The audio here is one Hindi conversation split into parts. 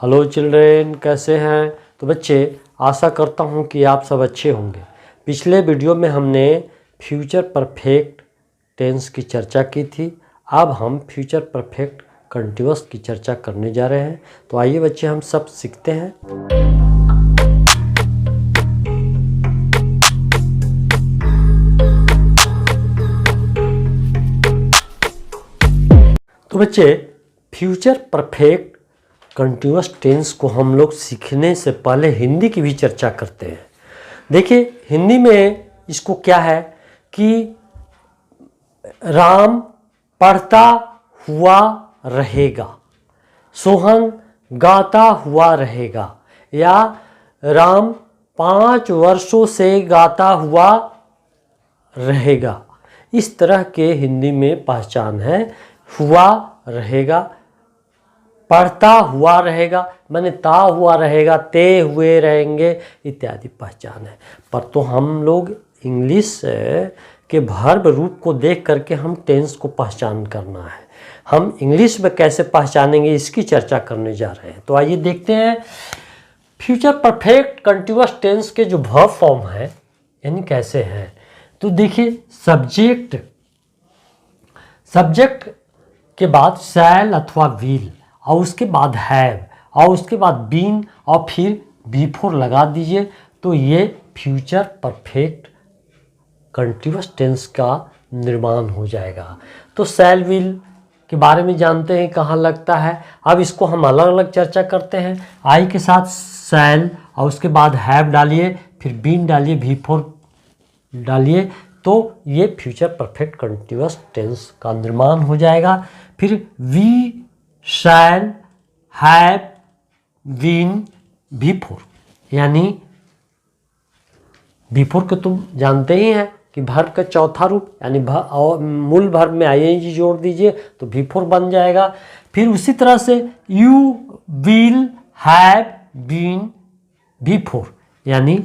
हेलो चिल्ड्रेन, कैसे हैं? तो बच्चे, आशा करता हूं कि आप सब अच्छे होंगे। पिछले वीडियो में हमने फ्यूचर परफेक्ट टेंस की चर्चा की थी। अब हम फ्यूचर परफेक्ट कंटीन्यूअस की चर्चा करने जा रहे हैं। तो आइए बच्चे, हम सब सीखते हैं। तो बच्चे, फ्यूचर परफेक्ट कंटीन्यूअस टेंस को हम लोग सीखने से पहले हिंदी की भी चर्चा करते हैं। देखिए, हिंदी में इसको क्या है कि राम पढ़ता हुआ रहेगा, सोहन गाता हुआ रहेगा, या राम 5 वर्षों से गाता हुआ रहेगा। इस तरह के हिंदी में पहचान है। हुआ रहेगा, पढ़ता हुआ रहेगा, माने ता हुआ रहेगा, ते हुए रहेंगे, इत्यादि पहचान है। पर तो हम लोग इंग्लिश के वर्ब रूप को देख करके हम टेंस को पहचान करना है। हम इंग्लिश में कैसे पहचानेंगे, इसकी चर्चा करने जा रहे हैं। तो आइए देखते हैं फ्यूचर परफेक्ट कंटीन्यूअस टेंस के जो वर्ब फॉर्म है यानी कैसे हैं। तो देखिए, सब्जेक्ट के बाद शैल अथवा विल, और उसके बाद हैव, और उसके बाद बीन, और फिर बिफोर लगा दीजिए। तो ये फ्यूचर परफेक्ट कंटीन्यूअस टेंस का निर्माण हो जाएगा। तो शैल विल के बारे में जानते हैं कहाँ लगता है। अब इसको हम अलग अलग चर्चा करते हैं। आई के साथ शैल, और उसके बाद हैव डालिए, फिर बीन डालिए, बिफोर डालिए, तो ये फ्यूचर परफेक्ट कंटीन्यूअस टेंस का निर्माण हो जाएगा। फिर we shall have been before, यानी बिफोर को तुम जानते ही हैं कि वर्ब का चौथा रूप, यानी मूल वर्ब में आईएनजी जोड़ दीजिए तो बिफोर बन जाएगा। फिर उसी तरह से you will have been before, यानी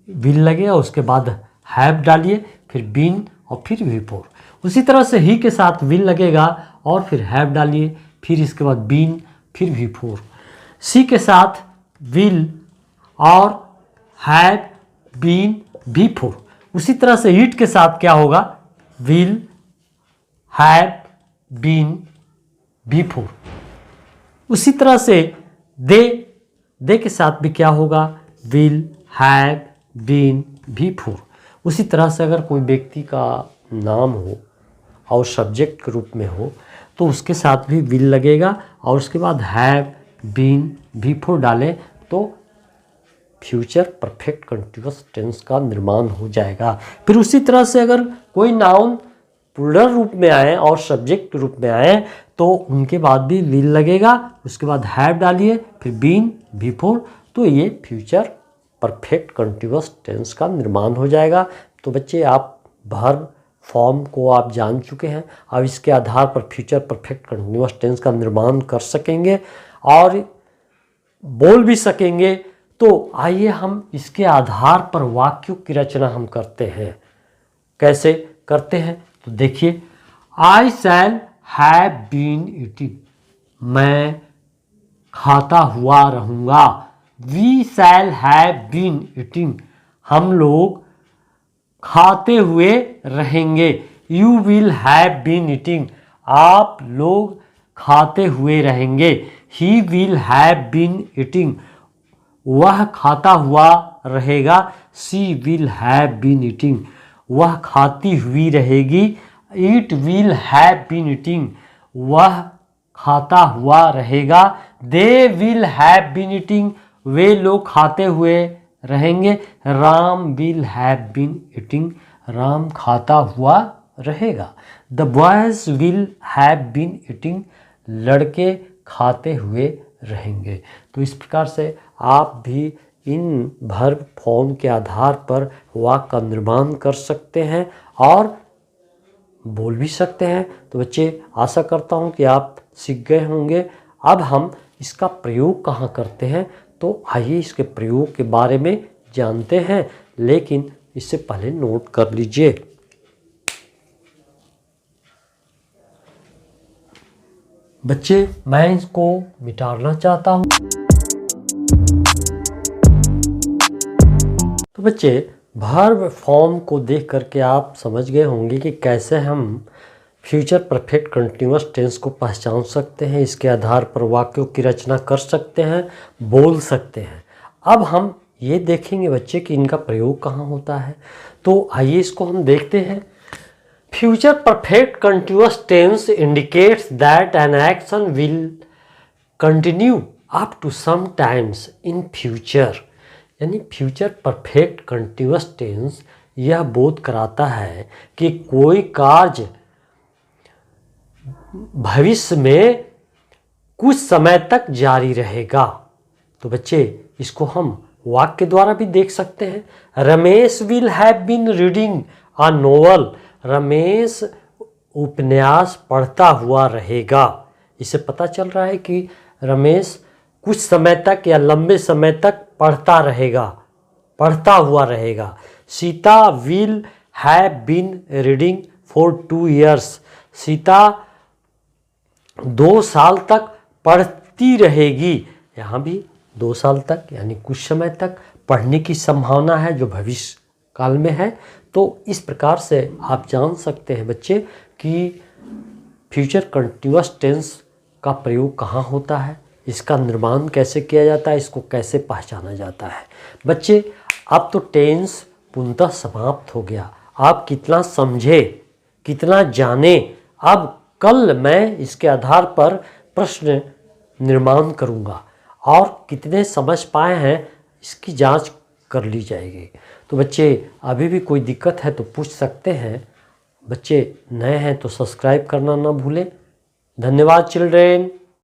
विल लगेगा, उसके बाद हैव डालिए, फिर बीन, और फिर बिफोर। उसी तरह से ही के साथ विल लगेगा, और फिर हैव डालिए, फिर इसके बाद बीन, फिर बिफोर। सी के साथ विल और हैव बीन बिफोर। उसी तरह से इट के साथ क्या होगा, विल हैव बीन बिफोर। उसी तरह से दे के साथ भी क्या होगा, विल हैव बीन बिफोर। उसी तरह से अगर कोई व्यक्ति का नाम हो और सब्जेक्ट के रूप में हो तो उसके साथ भी विल लगेगा, और उसके बाद हैव बीन बिफोर डालें तो फ्यूचर परफेक्ट कंटीन्यूअस टेंस का निर्माण हो जाएगा। फिर उसी तरह से अगर कोई नाउन प्लूरल रूप में आए और सब्जेक्ट के रूप में आए तो उनके बाद भी विल लगेगा, उसके बाद हैव डालिए, फिर बीन बिफोर, तो ये फ्यूचर परफेक्ट कंटीन्यूअस टेंस का निर्माण हो जाएगा। तो बच्चे, आप वर्ब फॉर्म को आप जान चुके हैं। अब इसके आधार पर फ्यूचर परफेक्ट कंटीन्यूअस टेंस का निर्माण कर सकेंगे और बोल भी सकेंगे। तो आइए हम इसके आधार पर वाक्यों की रचना हम करते हैं। कैसे करते हैं तो देखिए, I shall have been eating, मैं खाता हुआ रहूँगा। We shall have been eating, हम लोग खाते हुए रहेंगे। You will have been eating, आप लोग खाते हुए रहेंगे। He will have been eating, वह खाता हुआ रहेगा। She will have been eating, वह खाती हुई रहेगी। It will have been eating, वह खाता हुआ रहेगा। They will have been eating, वे लोग खाते हुए रहेंगे। Ram will have been eating, Ram खाता हुआ रहेगा। The boys will have been eating, लड़के खाते हुए रहेंगे। तो इस प्रकार से आप भी इन वर्ब फॉर्म के आधार पर वाक्य का निर्माण कर सकते हैं और बोल भी सकते हैं। तो बच्चे, आशा करता हूँ कि आप सीख गए होंगे। अब हम इसका प्रयोग कहाँ करते हैं, तो आइए इसके प्रयोग के बारे में जानते हैं, लेकिन इससे पहले नोट कर लीजिए। बच्चे, मैं इसको मिटाना चाहता हूँ। तो बच्चे वर्ब फॉर्म को देख करके आप समझ गए होंगे कि कैसे हम फ्यूचर परफेक्ट कंटिन्यूअस टेंस को पहचान सकते हैं, इसके आधार पर वाक्यों की रचना कर सकते हैं, बोल सकते हैं। अब हम ये देखेंगे बच्चे कि इनका प्रयोग कहाँ होता है। तो आइए इसको हम देखते हैं। Future perfect continuous tense indicates that an action will continue up to some times in future. यानी फ्यूचर परफेक्ट कंटिन्यूअस टेंस यह बोध कराता है कि कोई कार्य भविष्य में कुछ समय तक जारी रहेगा। तो बच्चे इसको हम वाक्य द्वारा भी देख सकते हैं। Ramesh will have been reading a novel. Ramesh उपन्यास पढ़ता हुआ रहेगा। इससे पता चल रहा है कि रमेश कुछ समय तक या लंबे समय तक पढ़ता हुआ रहेगा। Sita will have been reading for 2 years। Sita 2 साल तक पढ़ती रहेगी। यहाँ भी 2 साल तक यानी कुछ समय तक पढ़ने की संभावना है जो भविष्य काल में है। तो इस प्रकार से आप जान सकते हैं बच्चे कि फ्यूचर कंटिन्यूअस टेंस का प्रयोग कहाँ होता है, इसका निर्माण कैसे किया जाता है, इसको कैसे पहचाना जाता है। बच्चे अब तो टेंस पूर्णतः समाप्त हो गया। आप कितना समझे, कितना जाने, अब कल मैं इसके आधार पर प्रश्न निर्माण करूँगा और कितने समझ पाए हैं इसकी जांच कर ली जाएगी। तो बच्चे अभी भी कोई दिक्कत है तो पूछ सकते हैं। बच्चे नए हैं तो सब्सक्राइब करना ना भूलें। धन्यवाद चिल्ड्रेन।